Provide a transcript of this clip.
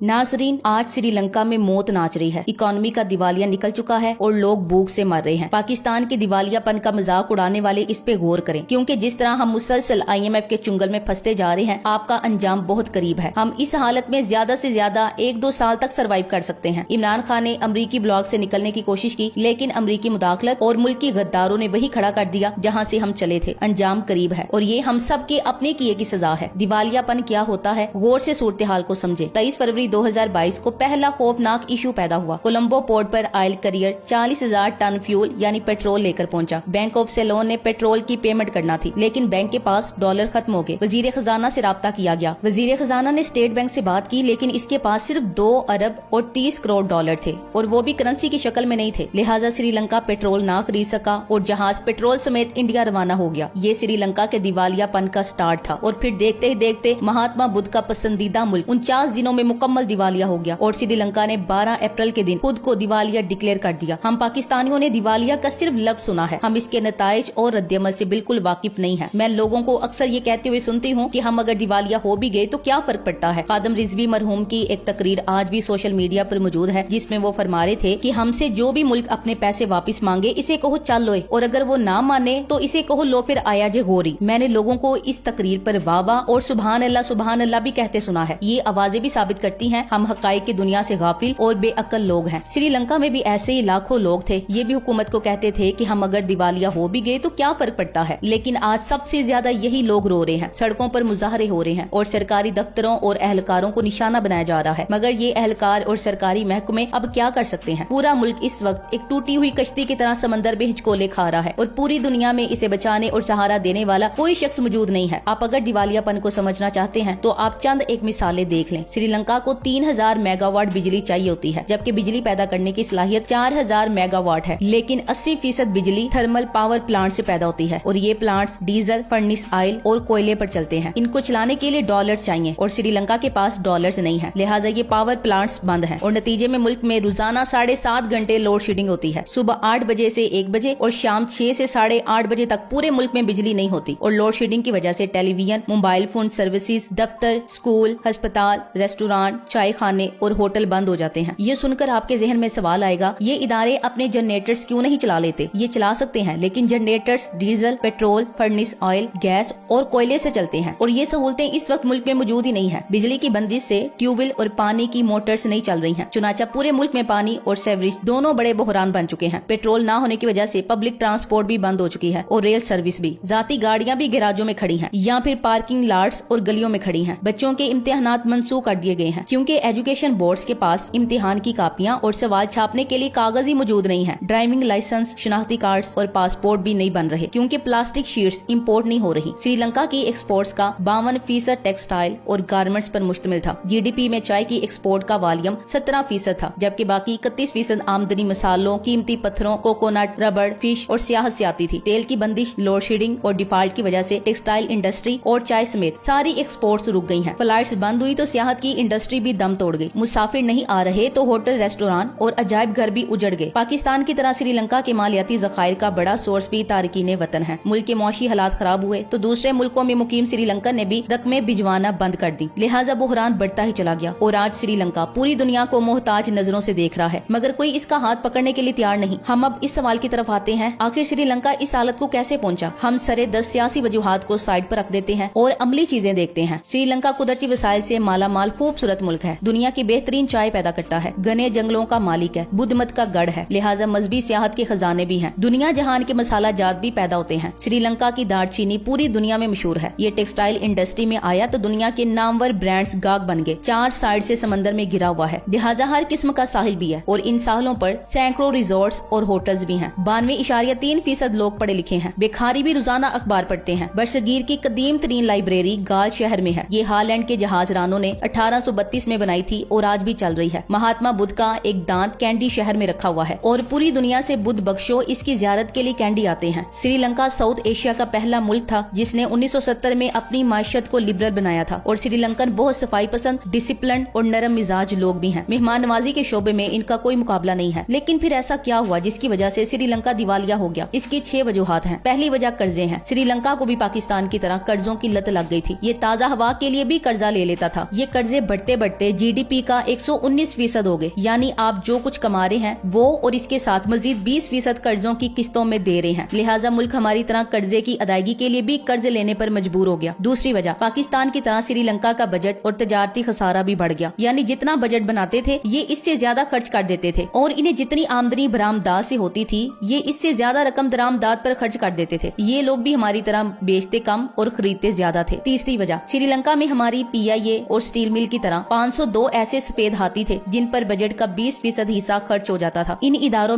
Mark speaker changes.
Speaker 1: नाजरीन, आज श्रीलंका में मौत नाच रही है। इकोनॉमी का दिवालिया निकल चुका है और लोग भूख से मर रहे हैं। पाकिस्तान के दिवालियापन का मजाक उड़ाने वाले इस पे गौर करें, क्योंकि जिस तरह हम मुसलसल IMF के चुंगल में फंसते जा रहे हैं, आपका अंजाम बहुत करीब है। हम इस हालत में ज्यादा से ज्यादा 1-2 साल तक सरवाइव कर सकते हैं। इमरान खान ने अमरीकी ब्लॉक से निकलने की कोशिश की, लेकिन अमरीकी मुदाखलत और मुल्क की गद्दारों ने वही खड़ा कर दिया जहाँ से हम चले थे। अंजाम करीब है और ये हम सब के अपने किए की सजा है। दिवालियापन क्या होता है, गौर से सूरत हाल को समझे। 23 फरवरी 2022 को पहला खौफनाक इशू पैदा हुआ। कोलंबो पोर्ट पर ऑयल करियर 40,000 टन फ्यूल यानी पेट्रोल लेकर पहुंचा। बैंक ऑफ सेलोन ने पेट्रोल की पेमेंट करना थी, लेकिन बैंक के पास डॉलर खत्म हो गए। वजीर खजाना से राब्ता किया गया। वजीर खजाना ने स्टेट बैंक से बात की, लेकिन इसके पास सिर्फ 2 अरब और 30 करोड़ डॉलर थे और वो भी करेंसी की शक्ल में नहीं थे। लिहाजा श्रीलंका पेट्रोल ना खरीद सका और जहाज पेट्रोल समेत इंडिया रवाना हो गया। ये श्रीलंका के दिवालियापन का स्टार्ट था और फिर देखते ही देखते महात्मा बुद्ध का पसंदीदा मुल्क 49 दिनों में मुकम्मल दिवालिया हो गया और श्रीलंका ने 12 अप्रैल के दिन खुद को दिवालिया डिक्लेयर कर दिया। हम पाकिस्तानियों ने दिवालिया का सिर्फ लफ्ज सुना है, हम इसके नताइज और रद्दअमल से बिल्कुल वाकिफ नहीं है। मैं लोगों को अक्सर ये कहते हुए सुनती हूँ कि हम अगर दिवालिया हो भी गए तो क्या फर्क पड़ता है। खादम रिजवी मरहूम की एक तकरीर आज भी सोशल मीडिया पर मौजूद है, जिसमें वो फरमा रहे थे कि हमसे जो भी मुल्क अपने पैसे वापस मांगे इसे कहो चल लोए, और अगर वो ना माने तो इसे कहो लो फिर आया जे गोरी। मैंने लोगों को इस तकरीर पर वाह और सुभान अल्लाह भी कहते सुना है। ये आवाजें भी साबित करती हैं हम हकाइक की दुनिया से गाफिल और बेअक्ल लोग हैं। श्रीलंका में भी ऐसे ही लाखों लोग थे, ये भी हुकूमत को कहते थे कि हम अगर दिवालिया हो भी गए तो क्या फर्क पड़ता है। लेकिन आज सबसे ज्यादा यही लोग रो रहे हैं, सड़कों पर मुजाहरे हो रहे हैं और सरकारी दफ्तरों और एहलकारों को निशाना बनाया जा रहा है। मगर ये एहलकार और सरकारी महकमे अब क्या कर सकते हैं। पूरा मुल्क इस वक्त एक टूटी हुई कश्ती की तरह समंदर में हिचकोले खा रहा है और पूरी दुनिया में इसे बचाने और सहारा देने वाला कोई शख्स मौजूद नहीं है। आप अगर दिवालियापन को समझना चाहते हैं तो आप चंद एक मिसालें देख लें। श्रीलंका को 3000 मेगावाट बिजली चाहिए होती है, जबकि बिजली पैदा करने की सलाहियत 4000 मेगावाट है, लेकिन 80% बिजली थर्मल पावर प्लांट से पैदा होती है और ये प्लांट्स डीजल, फर्नेस ऑयल और कोयले पर चलते हैं। इनको चलाने के लिए डॉलर्स चाहिए और श्रीलंका के पास डॉलर्स नहीं है, लिहाजा ये पावर प्लांट्स बंद हैं और नतीजे में मुल्क में रोजाना 7.5 घंटे लोड शेडिंग होती है। सुबह 8 बजे से 1 बजे और शाम 6 से 8:30 बजे तक पूरे मुल्क में बिजली नहीं होती और लोड शेडिंग की वजह से टेलीविजन, मोबाइल फोन सर्विसेज, दफ्तर, स्कूल, अस्पताल, रेस्टोरेंट, चाय खाने और होटल बंद हो जाते हैं। ये सुनकर आपके जहन में सवाल आएगा, ये इदारे अपने जनरेटर्स क्यों नहीं चला लेते। ये चला सकते हैं, लेकिन generators diesel, petrol, furnace oil, gas और कोयले से चलते हैं और ये सहूलतें इस वक्त मुल्क में मौजूद ही नहीं है। बिजली की बंदिश से ट्यूबवेल और पानी की मोटर्स नहीं चल रही हैं। चुनाचा पूरे मुल्क में पानी और सेवरेज दोनों बड़े बहरान बन चुके हैं। पेट्रोल ना होने की वजह से पब्लिक ट्रांसपोर्ट भी बंद हो चुकी है और रेल सर्विस भी। जाती गाड़ियां भी गैराजों में खड़ी हैं या फिर पार्किंग लॉट्स और गलियों में खड़ी हैं। बच्चों के इम्तिहानात मंसूख कर दिए गए हैं क्योंकि एजुकेशन बोर्ड्स के पास इम्तिहान की कापियां और सवाल छापने के लिए कागज ही मौजूद नहीं है। ड्राइविंग लाइसेंस, शनाख्ती कार्ड्स और पासपोर्ट भी नहीं बन रहे क्योंकि प्लास्टिक शीट्स इंपोर्ट नहीं हो रही। श्रीलंका की एक्सपोर्ट्स का 52% टेक्सटाइल और गारमेंट्स पर मुश्तमिल था। GDP में चाय की एक्सपोर्ट का वॉल्यूम 17% था, जबकि बाकी 31% आमदनी मसालों, कीमती पत्थरों, कोकोनट, रबड़, फिश और सियाहत से आती थी। तेल की बंदिश, लोड शेडिंग और डिफॉल्ट की वजह से टेक्सटाइल इंडस्ट्री और चाय समेत सारी एक्सपोर्ट्स रुक गई हैं। फ्लाइट्स बंद हुई तो सियाहत की इंडस्ट्री भी दम तोड़ गई। मुसाफिर नहीं आ रहे तो होटल, रेस्टोरेंट और अजायब घर भी उजड़ गए। पाकिस्तान की तरह श्रीलंका के मालियाती ज़खायर का बड़ा सोर्स भी तारकीन वतन है। मुल्क के मौशी हालात खराब हुए तो दूसरे मुल्कों में मुकीम श्रीलंका ने भी रकमें भिजवाना बंद कर दी, लिहाजा बुहरान बढ़ता ही चला गया और आज श्रीलंका पूरी दुनिया को मोहताज नजरों से देख रहा है, मगर कोई इसका हाथ पकड़ने के लिए तैयार नहीं। हम अब इस सवाल की तरफ आते हैं, आखिर श्रीलंका इस हालत को कैसे पहुंचा। हम सरे 10 सियासी वजूहात को साइड पर रख देते हैं और अमली चीजें देखते हैं। श्रीलंका कुदरती वसाइल से मालामाल खूबसूरत मुल्क है, दुनिया की बेहतरीन चाय पैदा करता है, घने जंगलों का मालिक है, बुद्ध मत का गढ़ है, लिहाजा मजहबी सियाहत के खजाने भी हैं। दुनिया जहान के मसाला जात भी पैदा होते हैं। श्रीलंका की दालचीनी पूरी दुनिया में मशहूर है। ये टेक्सटाइल इंडस्ट्री में आया तो दुनिया के नामवर ब्रांड्स गाग बन गए। 4 साइड से समंदर में घिरा हुआ है, लिहाजा हर किस्म का साहिल भी है और इन साहिलों पर सैकड़ों रिजॉर्ट्स और होटल्स भी हैं। 92.3% लोग पढ़े लिखे हैं। बेखारी भी रोजाना अखबार पढ़ते हैं। बरसगीर की कदीम तरीन लाइब्रेरी गाल शहर में है। ये हालैंड के जहाज रानों ने 1832 में बनाई थी और आज भी चल रही है। महात्मा बुद्ध का एक दांत कैंडी शहर में रखा हुआ है और पूरी दुनिया से बुद्ध बख्शो इसकी जियारत के लिए कैंडी आते हैं। श्रीलंका साउथ एशिया का पहला मुल्क था जिसने 1970 में अपनी माशियत को लिबरल बनाया था और श्रीलंकन बहुत सफाई पसंद, डिसिप्लिन और नरम मिजाज लोग भी हैं। मेहमान नवाजी के शोबे में इनका कोई मुकाबला नहीं है। लेकिन फिर ऐसा क्या हुआ जिसकी वजह से श्रीलंका दिवालिया हो गया। इसकी 6 वजूहात हैं। पहली वजह कर्जे हैं। श्रीलंका को भी पाकिस्तान की तरह कर्जों की लत लग गई थी। ये ताजा हवा के लिए भी कर्जा ले लेता था। ये कर्जे बढ़ते बढ़ते बढ़ते GDP का 119% हो गए। यानी आप जो कुछ कमा रहे हैं वो और इसके साथ मजीद 20% कर्जों की किस्तों में दे रहे हैं। लिहाजा मुल्क हमारी तरह कर्जे की अदायगी के लिए भी कर्ज लेने पर मजबूर हो गया। दूसरी वजह, पाकिस्तान की तरह श्रीलंका का बजट और तजारती खसारा भी बढ़ गया। यानी जितना बजट बनाते थे ये इससे ज्यादा खर्च कर देते थे और इन्हें जितनी आमदनी बरामदात से होती थी ये इससे ज्यादा रकम दरामदात पर खर्च कर देते थे। ये लोग भी हमारी तरह बेचते कम और खरीदते ज्यादा थे। तीसरी वजह, श्रीलंका में हमारी PIA और स्टील मिल की तरह 502 ऐसे सफेद हाथी थे जिन पर बजट का 20% हिस्सा खर्च हो जाता था। इन इदारों